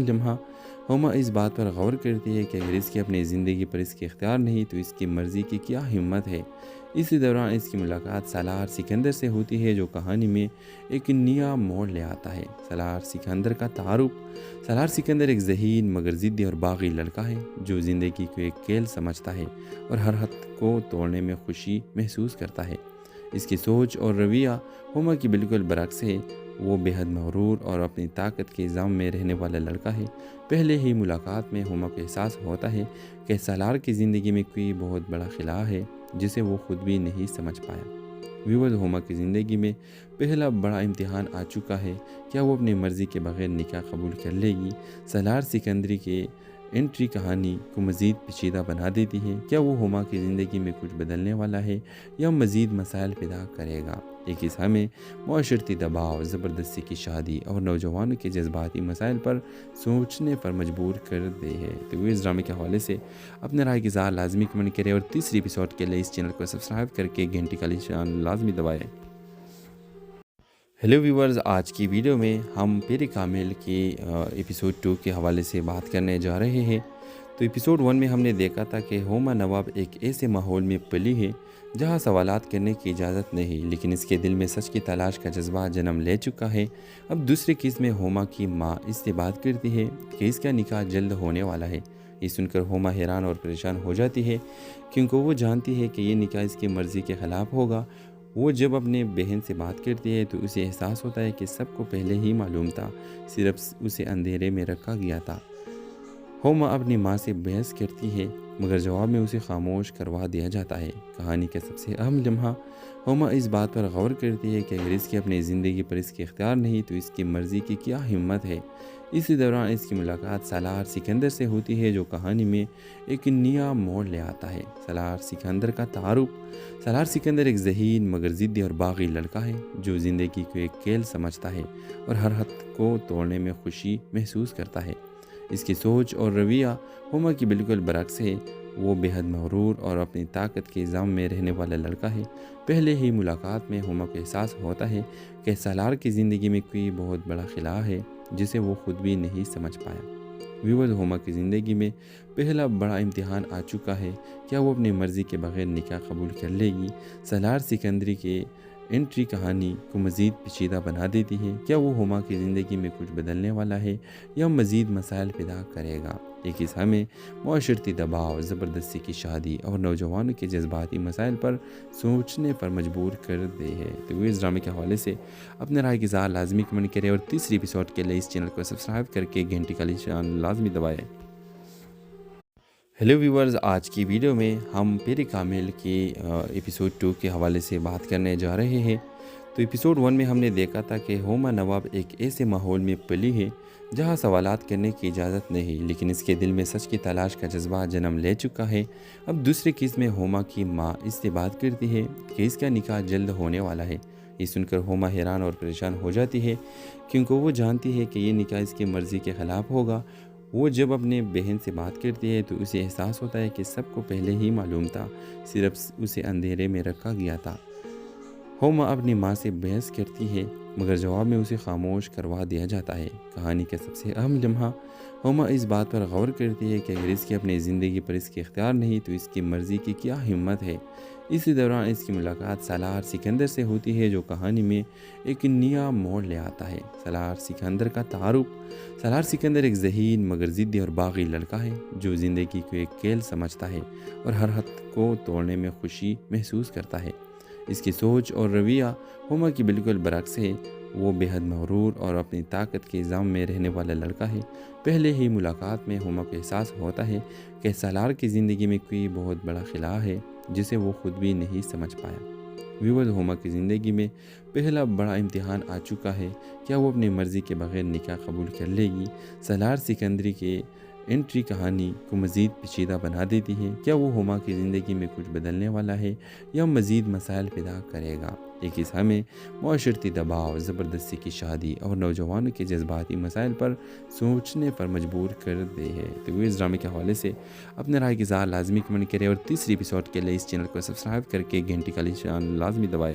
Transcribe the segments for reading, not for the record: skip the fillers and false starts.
جمعہ ہوما اس بات پر غور کرتی ہے کہ اگر اس کی اپنی زندگی پر اس کے اختیار نہیں تو اس کی مرضی کی کیا ہمت ہے۔ اسی دوران اس کی ملاقات سالار سکندر سے ہوتی ہے جو کہانی میں ایک نیا موڑ لے آتا ہے۔ سالار سکندر کا تعارف۔ سالار سکندر ایک ذہین مگر ضدی اور باغی لڑکا ہے جو زندگی کو ایک کھیل سمجھتا ہے اور ہر حد کو توڑنے میں خوشی محسوس کرتا ہے۔ اس کی سوچ اور رویہ ہوما کی بالکل برعکس ہے۔ وہ بے حد مغرور اور اپنی طاقت کے الزام میں رہنے والا لڑکا ہے۔ پہلے ہی ملاقات میں ہوما کو احساس ہوتا ہے کہ سالار کی زندگی میں کوئی بہت بڑا خلا ہے جسے وہ خود بھی نہیں سمجھ پایا۔ ویورز، ہوما کی زندگی میں پہلا بڑا امتحان آ چکا ہے۔ کیا وہ اپنی مرضی کے بغیر نکاح قبول کر لے گی؟ سالار سکندری کے انٹری کہانی کو مزید پیچیدہ بنا دیتی ہے۔ کیا وہ ہوما کی زندگی میں کچھ بدلنے والا ہے یا مزید مسائل پیدا کرے گا؟ ایک حصہ میں معاشرتی دباؤ، زبردستی کی شادی اور نوجوانوں کے جذباتی مسائل پر سوچنے پر مجبور کر دے ہے۔ تو اس ڈرامے کے حوالے سے اپنے رائے کی اظہار لازمی کمنٹ کریں اور تیسری ایپیسوڈ کے لیے اس چینل کو سبسکرائب کر کے گھنٹی کا نشان لازمی دبائیں۔ ہیلو ویورز، آج کی ویڈیو میں ہم پیر کامل کی ایپیسوڈ 2 کے حوالے سے بات کرنے جا رہے ہیں۔ تو ایپیسوڈ 1 میں ہم نے دیکھا تھا کہ ہوما نواب ایک ایسے ماحول میں پلی ہے جہاں سوالات کرنے کی اجازت نہیں، لیکن اس کے دل میں سچ کی تلاش کا جذبہ جنم لے چکا ہے۔ اب دوسری قسط میں ہوما کی ماں اس سے بات کرتی ہے کہ اس کا نکاح جلد ہونے والا ہے۔ یہ سن کر ہوما حیران اور پریشان ہو جاتی ہے کیونکہ وہ جانتی ہے کہ یہ نکاح اس کی مرضی کے خلاف ہوگا۔ وہ جب اپنے بہن سے بات کرتی ہے تو اسے احساس ہوتا ہے کہ سب کو پہلے ہی معلوم تھا، صرف اسے اندھیرے میں رکھا گیا تھا۔ ہوما اپنی ماں سے بحث کرتی ہے مگر جواب میں اسے خاموش کروا دیا جاتا ہے۔ کہانی کا سب سے اہم لمحہ، ہوما اس بات پر غور کرتی ہے کہ اگر اس کی اپنی زندگی پر اس کے اختیار نہیں تو اس کی مرضی کی کیا ہمت ہے۔ اسی دوران اس کی ملاقات سالار سکندر سے ہوتی ہے جو کہانی میں ایک نیا موڑ لے آتا ہے۔ سالار سکندر کا تعارف۔ سالار سکندر ایک ذہین مگر ضدی اور باغی لڑکا ہے جو زندگی کو ایک کھیل سمجھتا ہے اور ہر حد کو توڑنے میں خوشی محسوس کرتا ہے۔ اس کی سوچ اور رویہ ہوما کی بالکل برعکس ہے۔ وہ بے حد مغرور اور اپنی طاقت کے الزام میں رہنے والا لڑکا ہے۔ پہلے ہی ملاقات میں ہوما کو احساس ہوتا ہے کہ سالار کی زندگی میں کوئی بہت بڑا خلا ہے جسے وہ خود بھی نہیں سمجھ پایا۔ ویورز، ہوما کی زندگی میں پہلا بڑا امتحان آ چکا ہے۔ کیا وہ اپنی مرضی کے بغیر نکاح قبول کر لے گی؟ سالار سکندری کے انٹری کہانی کو مزید پیچیدہ بنا دیتی ہے۔ کیا وہ ہوما کی زندگی میں کچھ بدلنے والا ہے یا مزید مسائل پیدا کرے گا؟ ایک حصہ میں معاشرتی دباؤ، زبردستی کی شادی اور نوجوانوں کے جذباتی مسائل پر سوچنے پر مجبور کر دے ہے۔ تو اس ڈرامے کے حوالے سے اپنے رائے کی اظہار لازمی کمنٹ کریں اور تیسری ایپیسوڈ کے لیے اس چینل کو سبسکرائب کر کے گھنٹی کا نشان لازمی دبائیں۔ ہیلو ویورز، آج کی ویڈیو میں ہم پیر کامل کی ایپیسوڈ 2 کے حوالے سے بات کرنے جا رہے ہیں۔ تو ایپیسوڈ 1 میں ہم نے دیکھا تھا کہ ہوما نواب ایک ایسے ماحول میں پلی ہے جہاں سوالات کرنے کی اجازت نہیں، لیکن اس کے دل میں سچ کی تلاش کا جذبہ جنم لے چکا ہے۔ اب دوسری قسط میں ہوما کی ماں اس سے بات کرتی ہے کہ اس کا نکاح جلد ہونے والا ہے۔ یہ سن کر ہوما حیران اور پریشان ہو جاتی ہے کیونکہ وہ جانتی ہے کہ یہ نکاح اس کی مرضی کے خلاف ہوگا۔ وہ جب اپنے بہن سے بات کرتی ہے تو اسے احساس ہوتا ہے کہ سب کو پہلے ہی معلوم تھا، صرف اسے اندھیرے میں رکھا گیا تھا۔ ہوما اپنی ماں سے بحث کرتی ہے مگر جواب میں اسے خاموش کروا دیا جاتا ہے۔ کہانی کا سب سے اہم لمحہ، ہوما اس بات پر غور کرتی ہے کہ اگر اس کی اپنی زندگی پر اس کے اختیار نہیں تو اس کی مرضی کی کیا ہمت ہے۔ اسی دوران اس کی ملاقات سالار سکندر سے ہوتی ہے جو کہانی میں ایک نیا موڑ لے آتا ہے۔ سالار سکندر کا تعارف۔ سالار سکندر ایک ذہین مگر ضدی اور باغی لڑکا ہے جو زندگی کو ایک کھیل سمجھتا ہے اور ہر حد کو توڑنے میں خوشی محسوس کرتا ہے۔ اس کی سوچ اور رویہ ہوما کی بالکل برعکس ہے۔ وہ بے حد مغرور اور اپنی طاقت کے الزام میں رہنے والا لڑکا ہے۔ پہلے ہی ملاقات میں ہوما کو احساس ہوتا ہے کہ سالار کی زندگی میں کوئی بہت بڑا خلا ہے جسے وہ خود بھی نہیں سمجھ پایا۔ ویورز، ہوما کی زندگی میں پہلا بڑا امتحان آ چکا ہے۔ کیا وہ اپنی مرضی کے بغیر نکاح قبول کر لے گی؟ سالار سکندری کے انٹری کہانی کو مزید پیچیدہ بنا دیتی ہے۔ کیا وہ ہوما کی زندگی میں کچھ بدلنے والا ہے یا مزید مسائل پیدا کرے گا؟ ایک حصہ میں معاشرتی دباؤ، زبردستی کی شادی اور نوجوانوں کے جذباتی مسائل پر سوچنے پر مجبور کر دے ہے۔ تو اس ڈرامے کے حوالے سے اپنے رائے کی اظہار لازمی کمنٹ کریں اور تیسری ایپیسوڈ کے لیے اس چینل کو سبسکرائب کر کے گھنٹی کا نشان لازمی دبائیں۔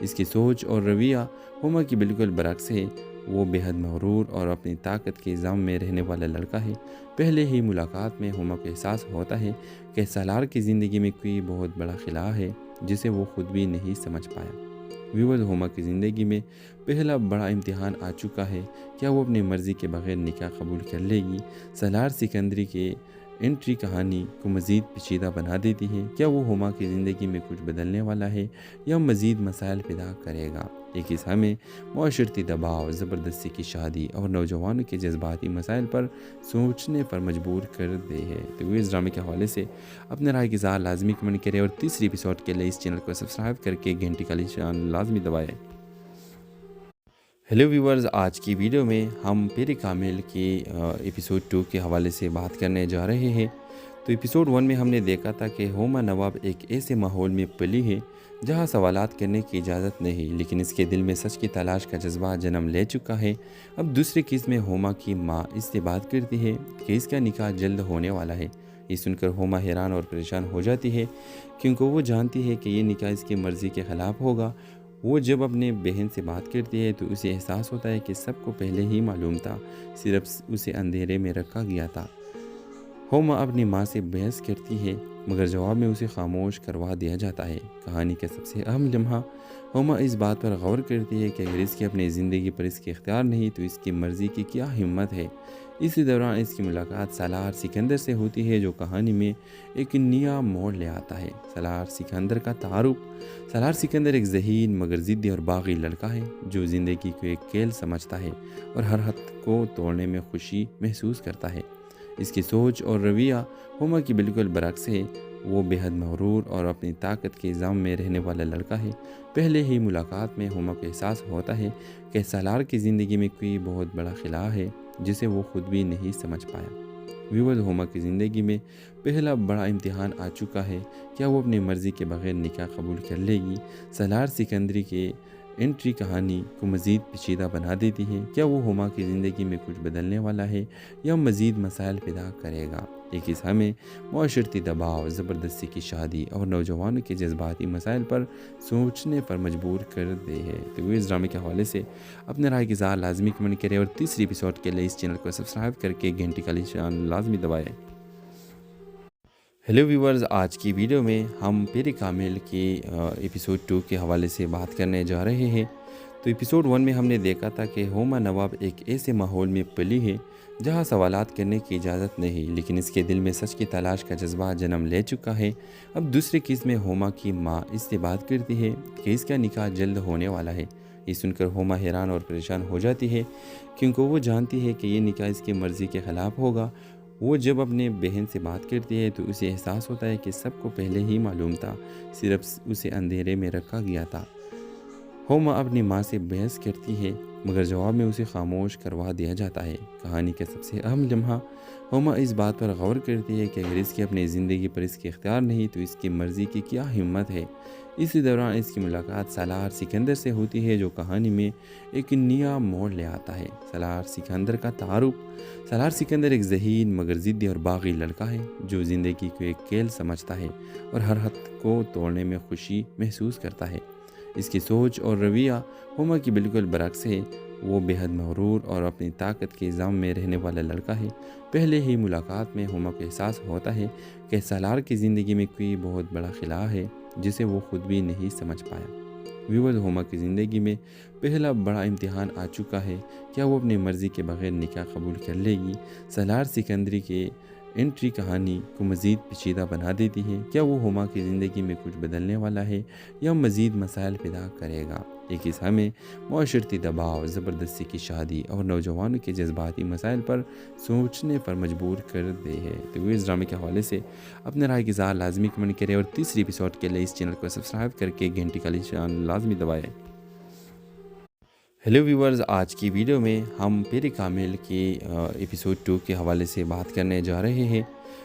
اس کی سوچ اور رویہ ہوما کی بالکل برعکس ہے۔ وہ بے حد مغرور اور اپنی طاقت کے ضم میں رہنے والا لڑکا ہے۔ پہلے ہی ملاقات میں ہوما کو احساس ہوتا ہے کہ سالار کی زندگی میں کوئی بہت بڑا خلا ہے جسے وہ خود بھی نہیں سمجھ پایا۔ ویورز، ہوما کی زندگی میں پہلا بڑا امتحان آ چکا ہے۔ کیا وہ اپنی مرضی کے بغیر نکاح قبول کر لے گی؟ سالار سکندری کے انٹری کہانی کو مزید پیچیدہ بنا دیتی ہے۔ کیا وہ ہوما کی زندگی میں کچھ بدلنے والا ہے یا مزید مسائل پیدا کرے گا؟ ایک حصہ میں معاشرتی دباؤ، زبردستی کی شادی اور نوجوانوں کے جذباتی مسائل پر سوچنے پر مجبور کر دے ہے۔ تو اس ڈرامے کے حوالے سے اپنے رائے کی اظہار لازمی کمنٹ کریں اور تیسری ایپیسوڈ کے لیے اس چینل کو سبسکرائب کر کے گھنٹی کا نشان لازمی دبائیں۔ ہیلو ویورز، آج کی ویڈیو میں ہم پیر کامل کی ایپیسوڈ 2 کے حوالے سے بات کرنے جا رہے ہیں۔ تو ایپیسوڈ 1 میں ہم نے دیکھا تھا کہ ہوما نواب ایک ایسے ماحول میں پلی ہے جہاں سوالات کرنے کی اجازت نہیں، لیکن اس کے دل میں سچ کی تلاش کا جذبہ جنم لے چکا ہے۔ اب دوسری قسط میں ہوما کی ماں اس سے بات کرتی ہے کہ اس کا نکاح جلد ہونے والا ہے۔ یہ سن کر ہوما حیران اور پریشان ہو جاتی ہے کیونکہ وہ جانتی ہے کہ یہ نکاح اس کی مرضی کے خلاف ہوگا۔ وہ جب اپنے بہن سے بات کرتی ہے تو اسے احساس ہوتا ہے کہ سب کو پہلے ہی معلوم تھا، صرف اسے اندھیرے میں رکھا گیا تھا۔ ہوما اپنی ماں سے بحث کرتی ہے مگر جواب میں اسے خاموش کروا دیا جاتا ہے۔ کہانی کا سب سے اہم لمحہ، ہوما اس بات پر غور کرتی ہے کہ اگر اس کی اپنی زندگی پر اس کے اختیار نہیں تو اس کی مرضی کی کیا ہمت ہے۔ اسی دوران اس کی ملاقات سالار سکندر سے ہوتی ہے جو کہانی میں ایک نیا موڑ لے آتا ہے۔ سالار سکندر کا تعارف۔ سالار سکندر ایک ذہین مگر ضدی اور باغی لڑکا ہے جو زندگی کو ایک کھیل سمجھتا ہے اور ہر حد کو توڑنے میں خوشی محسوس کرتا ہے۔ اس کی سوچ اور رویہ ہوما کی بالکل برعکس ہے۔ وہ بے حد مغرور اور اپنی طاقت کے ضم میں رہنے والا لڑکا ہے۔ پہلے ہی ملاقات میں ہوما کو احساس ہوتا ہے کہ سالار کی زندگی میں کوئی بہت بڑا خلا ہے جسے وہ خود بھی نہیں سمجھ پایا۔ ویورز، ہوما کی زندگی میں پہلا بڑا امتحان آ چکا ہے۔ کیا وہ اپنی مرضی کے بغیر نکاح قبول کر لے گی؟ سالار سکندری کے انٹری کہانی کو مزید پیچیدہ بنا دیتی ہے۔ کیا وہ ہوما کی زندگی میں کچھ بدلنے والا ہے یا مزید مسائل پیدا کرے گا؟ ایک حصہ میں معاشرتی دباؤ، زبردستی کی شادی اور نوجوانوں کے جذباتی مسائل پر سوچنے پر مجبور کر دے ہے۔ تو اس ڈرامے کے حوالے سے اپنے رائے کی اظہار لازمی کمنٹ کریں اور تیسری ایپیسوڈ کے لیے اس چینل کو سبسکرائب کر کے گھنٹی کا نشان لازمی دبائیں۔ ہیلو ویورز، آج کی ویڈیو میں ہم پیر کامل کی ایپیسوڈ 2 کے حوالے سے بات کرنے جا رہے ہیں۔ تو ایپیسوڈ 1 میں ہم نے دیکھا تھا کہ ہوما نواب ایک ایسے ماحول میں پلی ہے جہاں سوالات کرنے کی اجازت نہیں، لیکن اس کے دل میں سچ کی تلاش کا جذبہ جنم لے چکا ہے۔ اب دوسری قسط میں ہوما کی ماں اس سے بات کرتی ہے کہ اس کا نکاح جلد ہونے والا ہے۔ یہ سن کر ہوما حیران اور پریشان ہو جاتی ہے کیونکہ وہ جانتی ہے کہ یہ نکاح اس کی مرضی کے خلاف ہوگا۔ وہ جب اپنے بہن سے بات کرتی ہے تو اسے احساس ہوتا ہے کہ سب کو پہلے ہی معلوم تھا، صرف اسے اندھیرے میں رکھا گیا تھا۔ ہوما اپنی ماں سے بحث کرتی ہے مگر جواب میں اسے خاموش کروا دیا جاتا ہے۔ کہانی کا سب سے اہم لمحہ، ہوما اس بات پر غور کرتی ہے کہ اگر اس کی اپنی زندگی پر اس کے اختیار نہیں تو اس کی مرضی کی کیا ہمت ہے۔ اسی دوران اس کی ملاقات سالار سکندر سے ہوتی ہے جو کہانی میں ایک نیا موڑ لے آتا ہے۔ سالار سکندر کا تعارف۔ سالار سکندر ایک ذہین مگر ضدی اور باغی لڑکا ہے جو زندگی کو ایک کھیل سمجھتا ہے اور ہر حد کو توڑنے میں خوشی محسوس کرتا ہے۔ اس کی سوچ اور رویہ ہوما کی بالکل برعکس ہے۔ وہ بے حد مغرور اور اپنی طاقت کے ضم میں رہنے والا لڑکا ہے۔ پہلے ہی ملاقات میں ہوما کو احساس ہوتا ہے کہ سالار کی زندگی میں کوئی بہت بڑا خلا ہے جسے وہ خود بھی نہیں سمجھ پایا۔ ویورز، ہوما کی زندگی میں پہلا بڑا امتحان آ چکا ہے۔ کیا وہ اپنی مرضی کے بغیر نکاح قبول کر لے گی؟ سالار سکندری کے انٹری کہانی کو مزید پیچیدہ بنا دیتی ہے۔ کیا وہ ہوما کی زندگی میں کچھ بدلنے والا ہے یا مزید مسائل پیدا کرے گا؟ ایک حصہ میں معاشرتی دباؤ، زبردستی کی شادی اور نوجوانوں کے جذباتی مسائل پر سوچنے پر مجبور کر دے ہے۔ تو اس ڈرامے کے حوالے سے اپنے رائے کی اظہار لازمی کمنٹ کریں اور تیسری ایپیسوڈ کے لیے اس چینل کو سبسکرائب کر کے گھنٹی کا نشان لازمی دبائیں۔ ہیلو ویورز، آج کی ویڈیو میں ہم پیر کامل کی ایپیسوڈ 2 کے حوالے سے بات کرنے جا رہے ہیں۔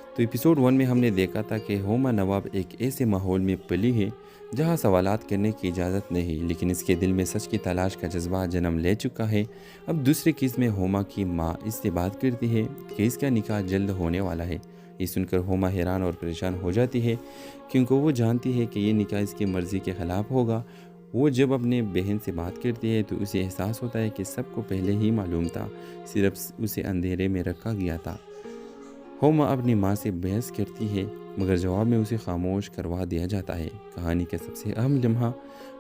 تو ایپیسوڈ 1 میں ہم نے دیکھا تھا کہ ہوما نواب ایک ایسے ماحول میں پلی ہے جہاں سوالات کرنے کی اجازت نہیں، لیکن اس کے دل میں سچ کی تلاش کا جذبہ جنم لے چکا ہے۔ اب دوسری قسط میں ہوما کی ماں اس سے بات کرتی ہے کہ اس کا نکاح جلد ہونے والا ہے۔ یہ سن کر ہوما حیران اور پریشان ہو جاتی ہے کیونکہ وہ جانتی ہے کہ یہ نکاح اس کی مرضی کے خلاف ہوگا۔ وہ جب اپنے بہن سے بات کرتی ہے تو اسے احساس ہوتا ہے کہ سب کو پہلے ہی معلوم تھا، صرف اسے اندھیرے میں رکھا گیا تھا۔ ہوما اپنی ماں سے بحث کرتی ہے مگر جواب میں اسے خاموش کروا دیا جاتا ہے۔ کہانی کا سب سے اہم لمحہ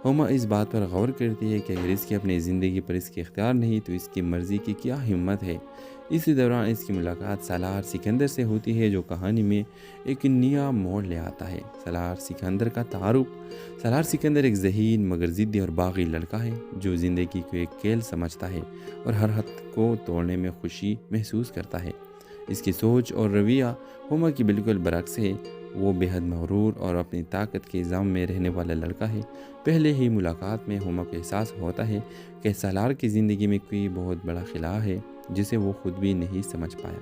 ہوما اس بات پر غور کرتی ہے کہ اگر اس کی اپنی زندگی پر اس کے اختیار نہیں تو اس کی مرضی کی کیا ہمت ہے۔ اسی دوران اس کی ملاقات سالار سکندر سے ہوتی ہے جو کہانی میں ایک نیا موڑ لے آتا ہے۔ سالار سکندر کا تعارف۔ سالار سکندر ایک ذہین مگر ضدی اور باغی لڑکا ہے جو زندگی کو ایک کھیل سمجھتا ہے اور ہر حد کو توڑنے میں خوشی محسوس کرتا ہے۔ اس کی سوچ اور رویہ ہوما کی بالکل برعکس ہے۔ وہ بے حد مغرور اور اپنی طاقت کے الزام میں رہنے والا لڑکا ہے۔ پہلے ہی ملاقات میں ہوما کو احساس ہوتا ہے کہ سالار کی زندگی میں کوئی بہت بڑا خلا ہے جسے وہ خود بھی نہیں سمجھ پایا۔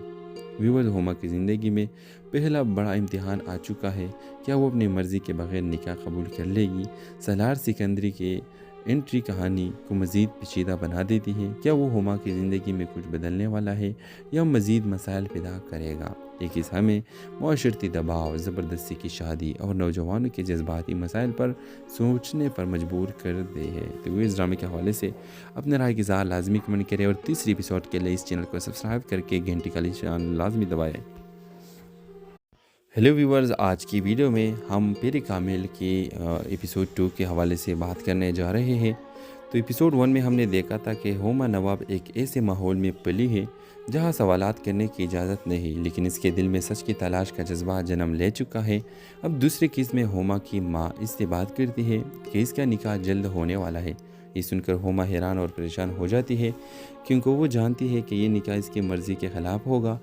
ویور ہوما کی زندگی میں پہلا بڑا امتحان آ چکا ہے۔ کیا وہ اپنی مرضی کے بغیر نکاح قبول کر لے گی؟ سالار سکندری کے انٹری کہانی کو مزید پیچیدہ بنا دیتی ہے۔ کیا وہ ہوما کی زندگی میں کچھ بدلنے والا ہے یا مزید مسائل پیدا کرے گا؟ ایک حصہ میں معاشرتی دباؤ، زبردستی کی شادی اور نوجوانوں کے جذباتی مسائل پر سوچنے پر مجبور کر دے ہے۔ تو اس ڈرامے کے حوالے سے اپنے رائے کی اظہار لازمی کمنٹ کریں اور تیسری ایپیسوڈ کے لیے اس چینل کو سبسکرائب کر کے گھنٹی کا نشان لازمی دبائیں۔ ہیلو ویورز، آج کی ویڈیو میں ہم پیر کامل کی ایپیسوڈ 2 کے حوالے سے بات کرنے جا رہے ہیں۔ تو ایپیسوڈ 1 میں ہم نے دیکھا تھا کہ ہوما نواب ایک ایسے ماحول میں پلی ہے جہاں سوالات کرنے کی اجازت نہیں، لیکن اس کے دل میں سچ کی تلاش کا جذبہ جنم لے چکا ہے۔ اب دوسرے قسط میں ہوما کی ماں اس سے بات کرتی ہے کہ اس کا نکاح جلد ہونے والا ہے۔ یہ سن کر ہوما حیران اور پریشان ہو جاتی ہے کیونکہ وہ جانتی ہے کہ یہ نکاح اس کی مرضی کے خلاف ہوگا۔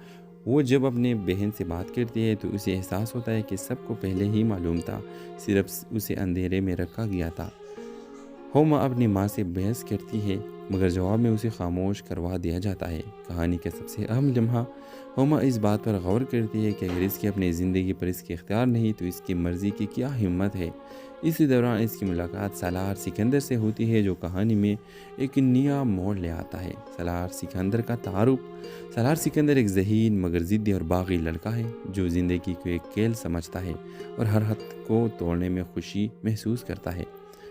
وہ جب اپنے بہن سے بات کرتی ہے تو اسے احساس ہوتا ہے کہ سب کو پہلے ہی معلوم تھا، صرف اسے اندھیرے میں رکھا گیا تھا۔ ہوما اپنی ماں سے بحث کرتی ہے مگر جواب میں اسے خاموش کروا دیا جاتا ہے۔ کہانی کا سب سے اہم لمحہ ہوما اس بات پر غور کرتی ہے کہ اگر اس کی اپنی زندگی پر اس کے اختیار نہیں تو اس کی مرضی کی کیا ہمت ہے۔ اسی دوران اس کی ملاقات سالار سکندر سے ہوتی ہے جو کہانی میں ایک نیا موڑ لے آتا ہے۔ سالار سکندر کا تعارف۔ سالار سکندر ایک ذہین مگر ضدی اور باغی لڑکا ہے جو زندگی کو ایک کھیل سمجھتا ہے اور ہر حد کو توڑنے میں خوشی محسوس کرتا ہے۔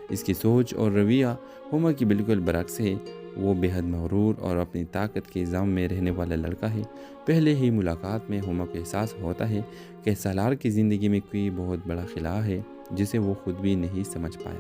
اس کی سوچ اور رویہ ہوما کی بالکل برعکس ہے۔ وہ بے حد مغرور اور اپنی طاقت کے الزام میں رہنے والا لڑکا ہے۔ پہلے ہی ملاقات میں ہوما کو احساس ہوتا ہے کہ سالار کی زندگی میں کوئی بہت بڑا خلا ہے جسے وہ خود بھی نہیں سمجھ پایا۔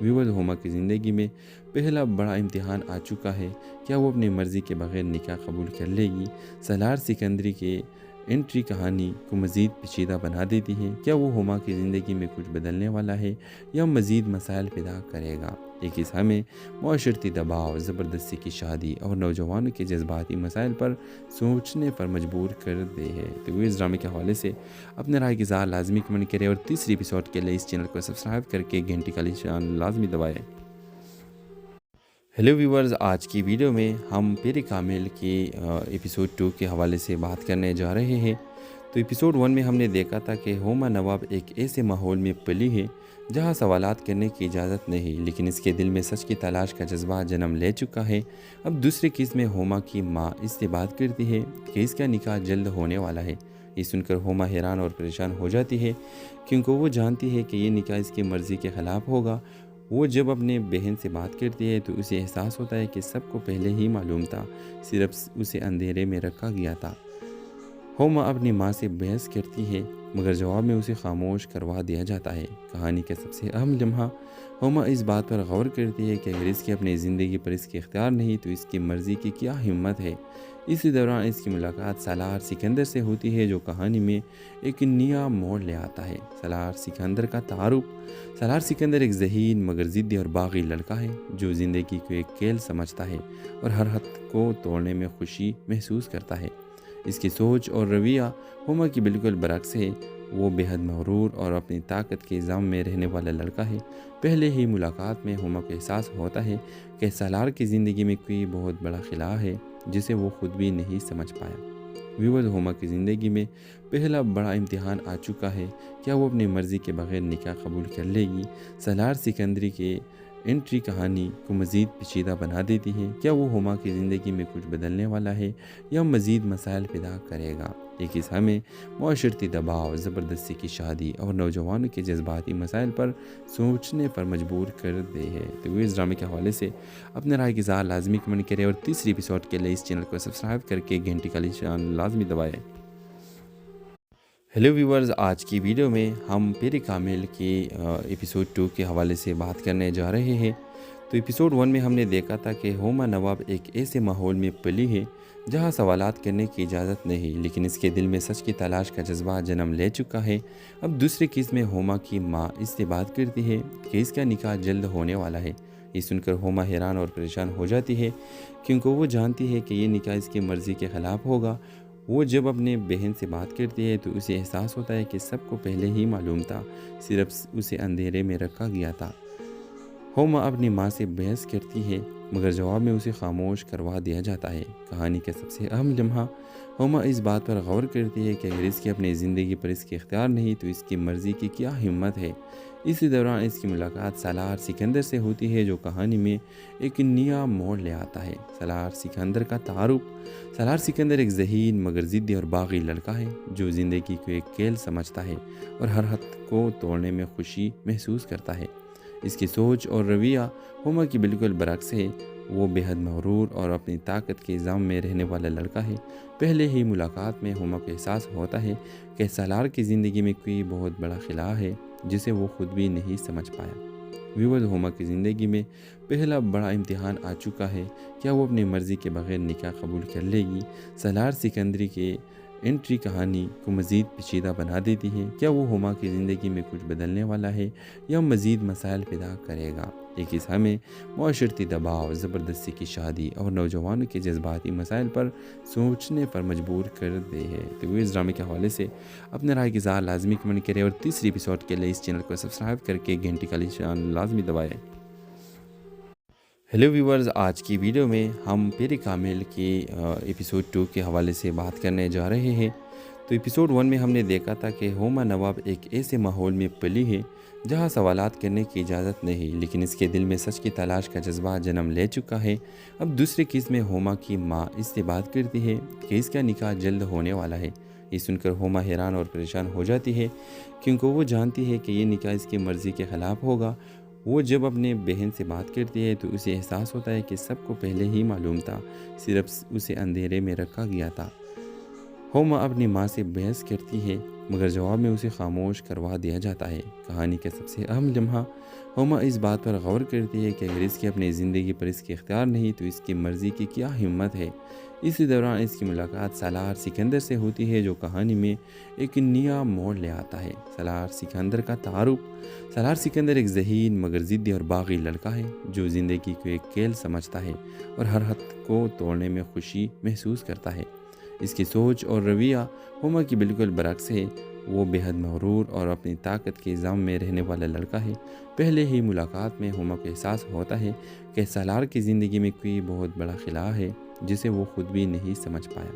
ویور ہوما کی زندگی میں پہلا بڑا امتحان آ چکا ہے۔ کیا وہ اپنی مرضی کے بغیر نکاح قبول کر لے گی؟ سالار سکندری کے انٹری کہانی کو مزید پیچیدہ بنا دیتی ہے۔ کیا وہ ہوما کی زندگی میں کچھ بدلنے والا ہے یا مزید مسائل پیدا کرے گا؟ ایک حصہ میں معاشرتی دباؤ، زبردستی کی شادی اور نوجوانوں کے جذباتی مسائل پر سوچنے پر مجبور کر دے ہے۔ تو اس ڈرامے کے حوالے سے اپنے رائے کی اظہار لازمی کمنٹ کریں اور تیسری ایپیسوڈ کے لیے اس چینل کو سبسکرائب کر کے گھنٹی کا نشان لازمی دبائیں۔ ہیلو ویورز، آج کی ویڈیو میں ہم پیر کامل کی ایپیسوڈ 2 کے حوالے سے بات کرنے جا رہے ہیں۔ تو ایپیسوڈ 1 میں ہم نے دیکھا تھا کہ ہوما نواب ایک ایسے ماحول میں پلی ہے جہاں سوالات کرنے کی اجازت نہیں، لیکن اس کے دل میں سچ کی تلاش کا جذبہ جنم لے چکا ہے۔ اب دوسرے قسط میں ہوما کی ماں اس سے بات کرتی ہے کہ اس کا نکاح جلد ہونے والا ہے۔ یہ سن کر ہوما حیران اور پریشان ہو جاتی ہے کیونکہ وہ جانتی ہے کہ یہ نکاح اس کی مرضی کے خلاف ہوگا۔ وہ جب اپنے بہن سے بات کرتی ہے تو اسے احساس ہوتا ہے کہ سب کو پہلے ہی معلوم تھا، صرف اسے اندھیرے میں رکھا گیا تھا۔ ہوما اپنی ماں سے بحث کرتی ہے مگر جواب میں اسے خاموش کروا دیا جاتا ہے۔ کہانی کا سب سے اہم لمحہ ہوما اس بات پر غور کرتی ہے کہ اگر اس کی اپنی زندگی پر اس کے اختیار نہیں تو اس کی مرضی کی کیا ہمت ہے۔ اسی دوران اس کی ملاقات سالار سکندر سے ہوتی ہے جو کہانی میں ایک نیا موڑ لے آتا ہے۔ سالار سکندر کا تعارف۔ سالار سکندر ایک ذہین مگر ضدی اور باغی لڑکا ہے جو زندگی کو ایک کھیل سمجھتا ہے اور ہر حد کو توڑنے میں خوشی محسوس کرتا ہے۔ اس کی سوچ اور رویہ ہوما کی بالکل برعکس ہے۔ وہ بے حد مغرور اور اپنی طاقت کے الزام میں رہنے والا لڑکا ہے۔ پہلے ہی ملاقات میں ہوما کو احساس ہوتا ہے کہ سالار کی زندگی میں کوئی بہت بڑا خلا ہے جسے وہ خود بھی نہیں سمجھ پایا۔ ویور ہوما کی زندگی میں پہلا بڑا امتحان آ چکا ہے۔ کیا وہ اپنی مرضی کے بغیر نکاح قبول کر لے گی؟ سالار سکندری کے انٹری کہانی کو مزید پیچیدہ بنا دیتی ہے۔ کیا وہ ہوما کی زندگی میں کچھ بدلنے والا ہے یا مزید مسائل پیدا کرے گا؟ یہ قصہ ہمیں معاشرتی دباؤ، زبردستی کی شادی اور نوجوانوں کے جذباتی مسائل پر سوچنے پر مجبور کر دے ہے۔ تو وہ اس ڈرامے کے حوالے سے اپنے رائے کی اظہار لازمی کمنٹ کریں اور تیسری ایپیسوڈ کے لیے اس چینل کو سبسکرائب کر کے گھنٹی کا نشان لازمی دبائیں۔ ہیلو ویورز، آج کی ویڈیو میں ہم پیری کامل کی ایپیسوڈ 2 کے حوالے سے بات کرنے جا رہے ہیں۔ تو ایپیسوڈ 1 میں ہم نے دیکھا تھا کہ ہوما نواب ایک ایسے ماحول میں پلی ہے جہاں سوالات کرنے کی اجازت نہیں، لیکن اس کے دل میں سچ کی تلاش کا جذبہ جنم لے چکا ہے۔ اب دوسری قسط میں ہوما کی ماں اس سے بات کرتی ہے کہ اس کا نکاح جلد ہونے والا ہے۔ یہ سن کر ہوما حیران اور پریشان ہو جاتی ہے، کیونکہ وہ جانتی ہے کہ یہ نکاح اس کی مرضی کے خلاف ہوگا۔ وہ جب اپنے بہن سے بات کرتی ہے تو اسے احساس ہوتا ہے کہ سب کو پہلے ہی معلوم تھا، صرف اسے اندھیرے میں رکھا گیا تھا۔ ہوما اپنی ماں سے بحث کرتی ہے، مگر جواب میں اسے خاموش کروا دیا جاتا ہے۔ کہانی کا سب سے اہم لمحہ، ہوما اس بات پر غور کرتی ہے کہ اگر اس کی اپنی زندگی پر اس کے اختیار نہیں تو اس کی مرضی کی کیا ہمت ہے۔ اسی دوران اس کی ملاقات سالار سکندر سے ہوتی ہے، جو کہانی میں ایک نیا موڑ لے آتا ہے۔ سالار سکندر کا تعارف۔ سالار سکندر ایک ذہین مگر ضدی اور باغی لڑکا ہے، جو زندگی کو ایک کھیل سمجھتا ہے اور ہر حد کو توڑنے میں خوشی محسوس کرتا ہے۔ اس کی سوچ اور رویہ ہوما کی بالکل برعکس ہے۔ وہ بے حد مغرور اور اپنی طاقت کے الزام میں رہنے والا لڑکا ہے۔ پہلے ہی ملاقات میں ہوما کو احساس ہوتا ہے کہ سالار کی زندگی میں کوئی بہت بڑا خلا ہے جسے وہ خود بھی نہیں سمجھ پایا۔ ویورز، ہوما کی زندگی میں پہلا بڑا امتحان آ چکا ہے۔ کیا وہ اپنی مرضی کے بغیر نکاح قبول کر لے گی؟ سالار سکندری کے انٹری کہانی کو مزید پیچیدہ بنا دیتی ہے۔ کیا وہ ہوما کی زندگی میں کچھ بدلنے والا ہے یا مزید مسائل پیدا کرے گا؟ یہ قصہ ہمیں معاشرتی دباؤ، زبردستی کی شادی اور نوجوانوں کے جذباتی مسائل پر سوچنے پر مجبور کر دے ہے۔ تو وہ اس ڈرامے کے حوالے سے اپنے رائے کی اظہار لازمی کمنٹ کریں اور تیسری ایپیسوڈ کے لیے اس چینل کو سبسکرائب کر کے گھنٹی کا نشان لازمی دبائیں۔ ہیلو ویورز، آج کی ویڈیو میں ہم پیری کامل کی ایپیسوڈ 2 کے حوالے سے بات کرنے جا رہے ہیں۔ تو ایپیسوڈ 1 میں ہم نے دیکھا تھا کہ ہوما نواب ایک ایسے ماحول میں پلی ہے جہاں سوالات کرنے کی اجازت نہیں، لیکن اس کے دل میں سچ کی تلاش کا جذبہ جنم لے چکا ہے۔ اب دوسری قسط میں ہوما کی ماں اس سے بات کرتی ہے کہ اس کا نکاح جلد ہونے والا ہے۔ یہ سن کر ہوما حیران اور پریشان ہو جاتی ہے، کیونکہ وہ جانتی ہے کہ یہ نکاح اس کی مرضی کے خلاف ہوگا۔ وہ جب اپنے بہن سے بات کرتی ہے تو اسے احساس ہوتا ہے کہ سب کو پہلے ہی معلوم تھا، صرف اسے اندھیرے میں رکھا گیا تھا۔ ہوما اپنی ماں سے بحث کرتی ہے، مگر جواب میں اسے خاموش کروا دیا جاتا ہے۔ کہانی کا سب سے اہم لمحہ، ہوما اس بات پر غور کرتی ہے کہ اگر اس کی اپنی زندگی پر اس کے اختیار نہیں تو اس کی مرضی کی کیا ہمت ہے۔ اسی دوران اس کی ملاقات سالار سکندر سے ہوتی ہے، جو کہانی میں ایک نیا موڑ لے آتا ہے۔ سالار سکندر کا تعارف۔ سالار سکندر ایک ذہین مگر ضدی اور باغی لڑکا ہے، جو زندگی کو ایک کھیل سمجھتا ہے اور ہر حد کو توڑنے میں خوشی محسوس کرتا ہے۔ اس کی سوچ اور رویہ ہوما کی بالکل برعکس ہے۔ وہ بے حد مغرور اور اپنی طاقت کے الزام میں رہنے والا لڑکا ہے۔ پہلے ہی ملاقات میں ہوما کو احساس ہوتا ہے کہ سالار کی زندگی میں کوئی بہت بڑا خلا ہے جسے وہ خود بھی نہیں سمجھ پایا۔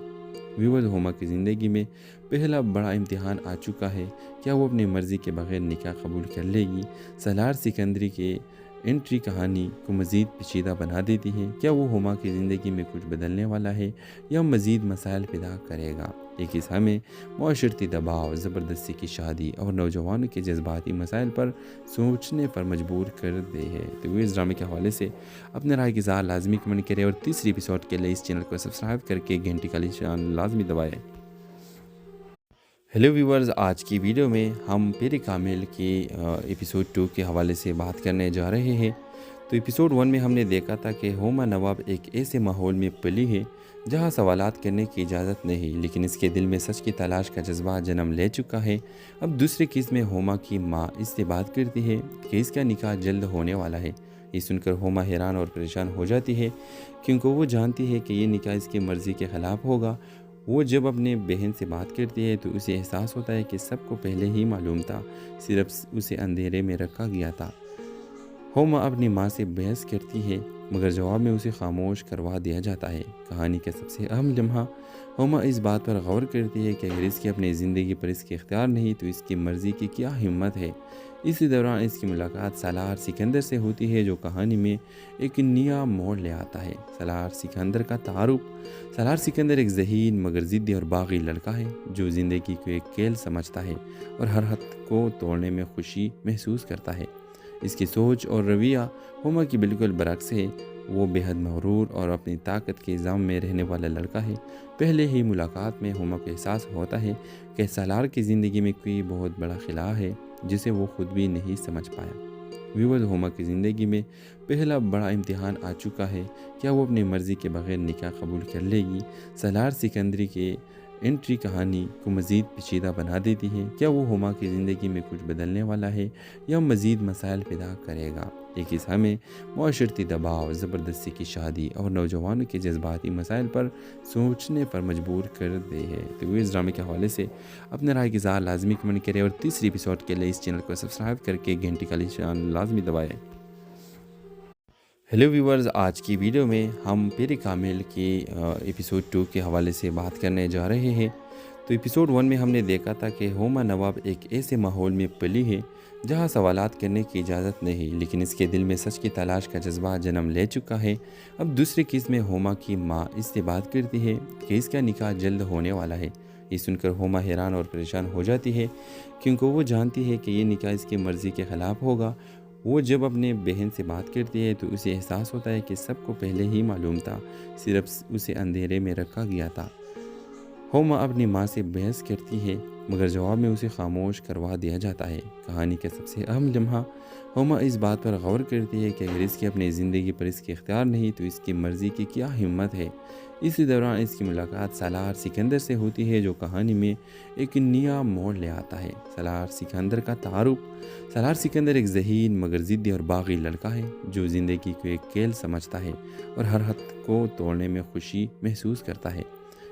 ویورز، ہوما کی زندگی میں پہلا بڑا امتحان آ چکا ہے۔ کیا وہ اپنی مرضی کے بغیر نکاح قبول کر لے گی؟ سالار سکندری کے انٹری کہانی کو مزید پیچیدہ بنا دیتی ہے۔ کیا وہ ہوما کی زندگی میں کچھ بدلنے والا ہے یا مزید مسائل پیدا کرے گا؟ یہ قصہ ہمیں معاشرتی دباؤ، زبردستی کی شادی اور نوجوانوں کے جذباتی مسائل پر سوچنے پر مجبور کر دے ہے۔ تو وہ اس ڈرامے کے حوالے سے اپنے رائے کی اظہار لازمی کمنٹ کریں اور تیسری ایپیسوڈ کے لیے اس چینل کو سبسکرائب کر کے گھنٹی کا نشان لازمی دبائیں۔ ہیلو ویورز، آج کی ویڈیو میں ہم پیری کامل کی ایپیسوڈ 2 کے حوالے سے بات کرنے جا رہے ہیں۔ تو ایپیسوڈ 1 میں ہم نے دیکھا تھا کہ ہوما نواب ایک ایسے ماحول میں پلی ہے جہاں سوالات کرنے کی اجازت نہیں، لیکن اس کے دل میں سچ کی تلاش کا جذبہ جنم لے چکا ہے۔ اب دوسری قسط میں ہوما کی ماں اس سے بات کرتی ہے کہ اس کا نکاح جلد ہونے والا ہے۔ یہ سن کر ہوما حیران اور پریشان ہو جاتی ہے، کیونکہ وہ جانتی ہے کہ یہ نکاح اس کی مرضی کے خلاف ہوگا۔ وہ جب اپنے بہن سے بات کرتی ہے تو اسے احساس ہوتا ہے کہ سب کو پہلے ہی معلوم تھا، صرف اسے اندھیرے میں رکھا گیا تھا۔ ہوما اپنی ماں سے بحث کرتی ہے مگر جواب میں اسے خاموش کروا دیا جاتا ہے۔ کہانی کا سب سے اہم لمحہ ہوما اس بات پر غور کرتی ہے کہ اگر اس کی اپنی زندگی پر اس کے اختیار نہیں تو اس کی مرضی کی کیا ہمت ہے۔ اسی دوران اس کی ملاقات سالار سکندر سے ہوتی ہے جو کہانی میں ایک نیا موڑ لے آتا ہے۔ سالار سکندر کا تعارف۔ سالار سکندر ایک ذہین مگر ضدی اور باغی لڑکا ہے جو زندگی کو ایک کھیل سمجھتا ہے اور ہر حد کو توڑنے میں خوشی محسوس کرتا ہے۔ اس کی سوچ اور رویہ ہوما کی بالکل برعکس ہے۔ وہ بے حد مغرور اور اپنی طاقت کے الزام میں رہنے والا لڑکا ہے۔ پہلے ہی ملاقات میں ہوما کو احساس ہوتا ہے کہ سالار کی زندگی میں کوئی بہت بڑا خلا ہے جسے وہ خود بھی نہیں سمجھ پایا۔ ویور ہوما کی زندگی میں پہلا بڑا امتحان آ چکا ہے۔ کیا وہ اپنی مرضی کے بغیر نکاح قبول کر لے گی؟ سالار سکندری کے انٹری کہانی کو مزید پیچیدہ بنا دیتی ہے۔ کیا وہ ہوما کی زندگی میں کچھ بدلنے والا ہے یا مزید مسائل پیدا کرے گا؟ ایک حصہ میں معاشرتی دباؤ، زبردستی کی شادی اور نوجوانوں کے جذباتی مسائل پر سوچنے پر مجبور کر دے ہے۔ تو اس ڈرامے کے حوالے سے اپنے رائے کی اظہار لازمی کمنٹ کریں اور تیسری ایپیسوڈ کے لیے اس چینل کو سبسکرائب کر کے گھنٹی کا نشان لازمی دبائیں۔ ہیلو ویورز، آج کی ویڈیو میں ہم پیر کامل کی ایپیسوڈ 2 کے حوالے سے بات کرنے جا رہے ہیں۔ تو ایپیسوڈ 1 میں ہم نے دیکھا تھا کہ ہوما نواب ایک ایسے ماحول میں پلی ہے جہاں سوالات کرنے کی اجازت نہیں، لیکن اس کے دل میں سچ کی تلاش کا جذبہ جنم لے چکا ہے۔ اب دوسری قسط میں ہوما کی ماں اس سے بات کرتی ہے کہ اس کا نکاح جلد ہونے والا ہے۔ یہ سن کر ہوما حیران اور پریشان ہو جاتی ہے کیونکہ وہ جانتی ہے کہ یہ نکاح اس کی مرضی کے خلاف ہوگا۔ وہ جب اپنے بہن سے بات کرتی ہے تو اسے احساس ہوتا ہے کہ سب کو پہلے ہی معلوم تھا، صرف اسے اندھیرے میں رکھا گیا تھا۔ ہوما اپنی ماں سے بحث کرتی ہے مگر جواب میں اسے خاموش کروا دیا جاتا ہے۔ کہانی کا سب سے اہم لمحہ ہوما اس بات پر غور کرتی ہے کہ اگر اس کی اپنی زندگی پر اس کے اختیار نہیں تو اس کی مرضی کی کیا ہمت ہے۔ اسی دوران اس کی ملاقات سالار سکندر سے ہوتی ہے جو کہانی میں ایک نیا موڑ لے آتا ہے۔ سالار سکندر کا تعارف۔ سالار سکندر ایک ذہین مگر ضدی اور باغی لڑکا ہے جو زندگی کو ایک کھیل سمجھتا ہے اور ہر حد کو توڑنے میں خوشی محسوس کرتا ہے۔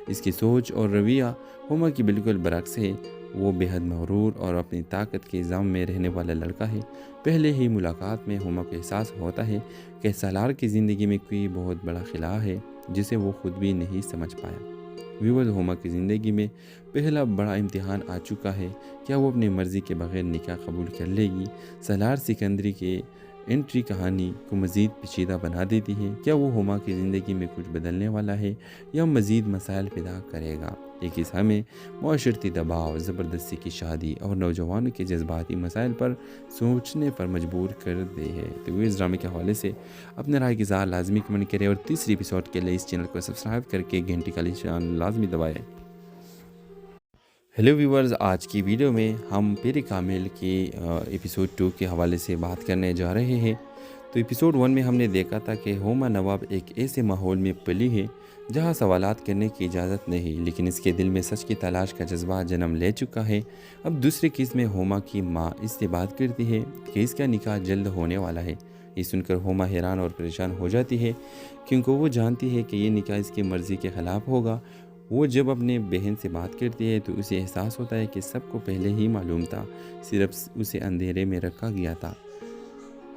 اس کی سوچ اور رویہ ہوما کی بالکل برعکس ہے۔ وہ بے حد مغرور اور اپنی طاقت کے الزام میں رہنے والا لڑکا ہے۔ پہلے ہی ملاقات میں ہوما کو احساس ہوتا ہے کہ سالار کی زندگی میں کوئی بہت بڑا خلا ہے جسے وہ خود بھی نہیں سمجھ پایا۔ ویور ہوما کی زندگی میں پہلا بڑا امتحان آ چکا ہے۔ کیا وہ اپنی مرضی کے بغیر نکاح قبول کر لے گی؟ سالار سکندری کے انٹری کہانی کو مزید پیچیدہ بنا دیتی ہے۔ کیا وہ ہوما کی زندگی میں کچھ بدلنے والا ہے یا مزید مسائل پیدا کرے گا؟ ایک حصہ میں معاشرتی دباؤ، زبردستی کی شادی اور نوجوانوں کے جذباتی مسائل پر سوچنے پر مجبور کر دے ہے۔ تو اس ڈرامے کے حوالے سے اپنے رائے کی اظہار لازمی کمنٹ کریں اور تیسری ایپیسوڈ کے لیے اس چینل کو سبسکرائب کر کے گھنٹی کا نشان لازمی دبائیں۔ ہیلو ویورز، آج کی ویڈیو میں ہم پیر کامل کی ایپیسوڈ 2 کے حوالے سے بات کرنے جا رہے ہیں۔ تو ایپیسوڈ 1 میں ہم نے دیکھا تھا کہ ہوما نواب ایک ایسے ماحول میں پلی ہے جہاں سوالات کرنے کی اجازت نہیں، لیکن اس کے دل میں سچ کی تلاش کا جذبہ جنم لے چکا ہے۔ اب دوسری قسط میں ہوما کی ماں اس سے بات کرتی ہے کہ اس کا نکاح جلد ہونے والا ہے۔ یہ سن کر ہوما حیران اور پریشان ہو جاتی ہے کیونکہ وہ جانتی ہے کہ یہ نکاح اس کی مرضی کے خلاف ہوگا۔ وہ جب اپنے بہن سے بات کرتی ہے تو اسے احساس ہوتا ہے کہ سب کو پہلے ہی معلوم تھا، صرف اسے اندھیرے میں رکھا گیا تھا۔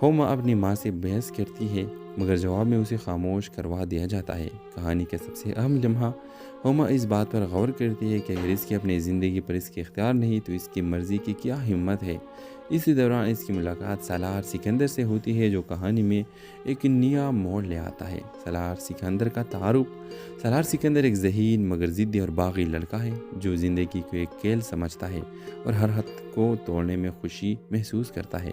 ہوما اپنی ماں سے بحث کرتی ہے مگر جواب میں اسے خاموش کروا دیا جاتا ہے۔ کہانی کا سب سے اہم لمحہ ہوما اس بات پر غور کرتی ہے کہ اگر اس کی اپنی زندگی پر اس کے اختیار نہیں تو اس کی مرضی کی کیا ہمت ہے۔ اسی دوران اس کی ملاقات سالار سکندر سے ہوتی ہے جو کہانی میں ایک نیا موڑ لے آتا ہے۔ سالار سکندر کا تعارف۔ سالار سکندر ایک ذہین مگر ضدی اور باغی لڑکا ہے جو زندگی کو ایک کھیل سمجھتا ہے اور ہر حد کو توڑنے میں خوشی محسوس کرتا ہے۔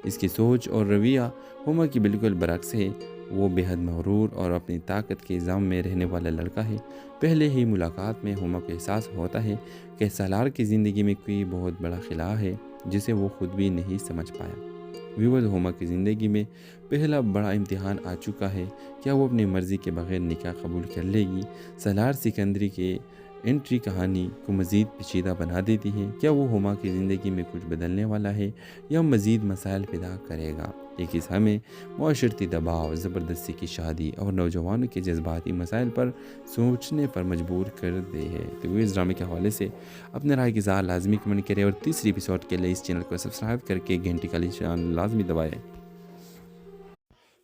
اس کی سوچ اور رویہ ہوما کی بالکل برعکس ہے۔ وہ بے حد مغرور اور اپنی طاقت کے الزام میں رہنے والا لڑکا ہے۔ پہلے ہی ملاقات میں ہوما کو احساس ہوتا ہے کہ سالار کی زندگی میں کوئی بہت بڑا خلا ہے جسے وہ خود بھی نہیں سمجھ پایا۔ ویور ہوما کی زندگی میں پہلا بڑا امتحان آ چکا ہے۔ کیا وہ اپنی مرضی کے بغیر نکاح قبول کر لے گی؟ سالار سکندری کے انٹری کہانی کو مزید پیچیدہ بنا دیتی ہے۔ کیا وہ ہوما کی زندگی میں کچھ بدلنے والا ہے یا مزید مسائل پیدا کرے گا؟ ایک حصہ میں معاشرتی دباؤ، زبردستی کی شادی اور نوجوانوں کے جذباتی مسائل پر سوچنے پر مجبور کر دے ہے۔ تو اس ڈرامے کے حوالے سے اپنے رائے کی اظہار لازمی کمنٹ کریں اور تیسری ایپیسوڈ کے لیے اس چینل کو سبسکرائب کر کے گھنٹی کا نشان لازمی دبائیں۔